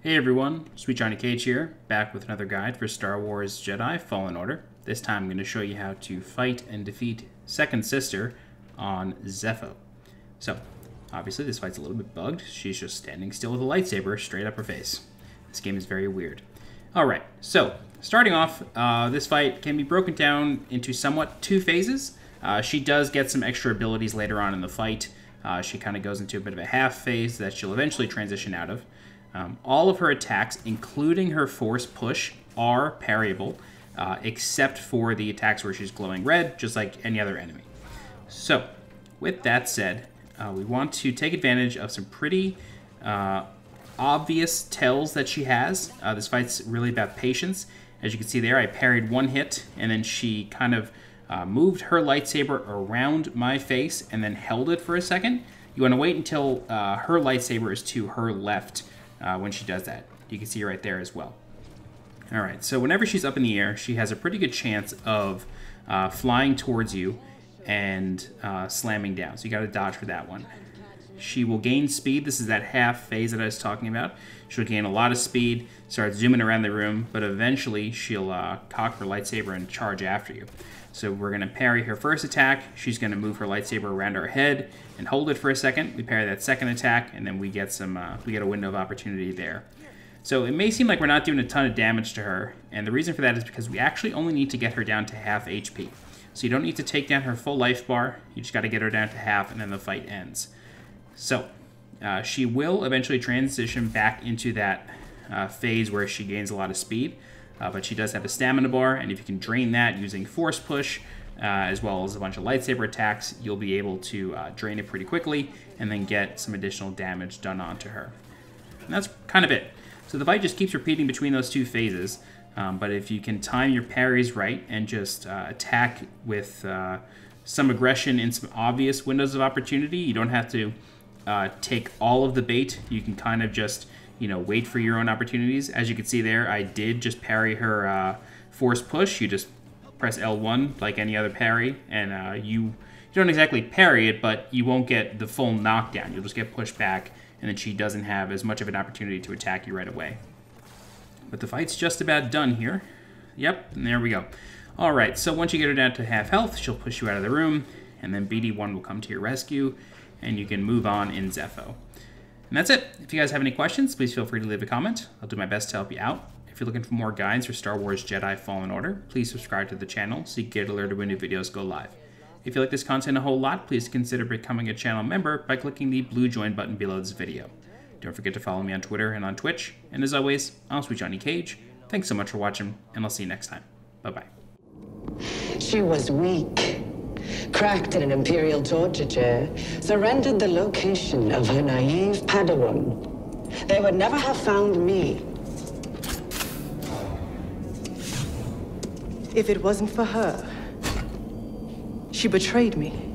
Hey everyone, SweetJohnnyCage here, back with another guide for Star Wars Jedi Fallen Order. This time I'm going to show you how to fight and defeat Second Sister on Zeffo. So, obviously this fight's a little bit bugged. She's just standing still with a lightsaber straight up her face. This game is very weird. Alright, so starting off, this fight can be broken down into somewhat two phases. She does get some extra abilities later on in the fight. She kind of goes into a bit of a half phase that she'll eventually transition out of. All of her attacks, including her force push, are parryable, except for the attacks where she's glowing red, just like any other enemy. So, with that said, we want to take advantage of some pretty obvious tells that she has. This fight's really about patience. As you can see there, I parried one hit, and then she kind of moved her lightsaber around my face and then held it for a second. You want to wait until her lightsaber is to her left when she does that. You can see right there as well. Alright, so whenever she's up in the air, she has a pretty good chance of flying towards you and slamming down. So you got to dodge for that one. She will gain speed. This is that half phase that I was talking about. She'll gain a lot of speed, start zooming around the room, but eventually she'll cock her lightsaber and charge after you. So we're going to parry her first attack. She's going to move her lightsaber around our head and hold it for a second. We parry that second attack, and then we get some we get a window of opportunity there. So it may seem like we're not doing a ton of damage to her, and the reason for that is because we actually only need to get her down to half HP. So you don't need to take down her full life bar. You just got to get her down to half, and then the fight ends. So she will eventually transition back into that phase where she gains a lot of speed. But she does have a stamina bar, and if you can drain that using force push, as well as a bunch of lightsaber attacks, you'll be able to drain it pretty quickly, and then get some additional damage done onto her. And that's kind of it. So the fight just keeps repeating between those two phases, but if you can time your parries right, and just attack with some aggression in some obvious windows of opportunity, you don't have to take all of the bait. You can kind of just wait for your own opportunities. As you can see there, I did just parry her force push. You just press L1 like any other parry, and you don't exactly parry it, but you won't get the full knockdown. You'll just get pushed back, and then she doesn't have as much of an opportunity to attack you right away. But the fight's just about done here. Yep, and there we go. Alright, so once you get her down to half health, she'll push you out of the room, and then BD1 will come to your rescue, and you can move on in Zeffo. And that's it. If you guys have any questions, please feel free to leave a comment. I'll do my best to help you out. If you're looking for more guides for Star Wars Jedi Fallen Order, please subscribe to the channel so you get alerted when new videos go live. If you like this content a whole lot, please consider becoming a channel member by clicking the blue join button below this video. Don't forget to follow me on Twitter and on Twitch. And as always, I'm SweetJohnnyCage. Thanks so much for watching, and I'll see you next time. Bye-bye. She was weak. Cracked in an Imperial torture chair, surrendered the location of her naive Padawan. They would never have found me. If it wasn't for her, she betrayed me.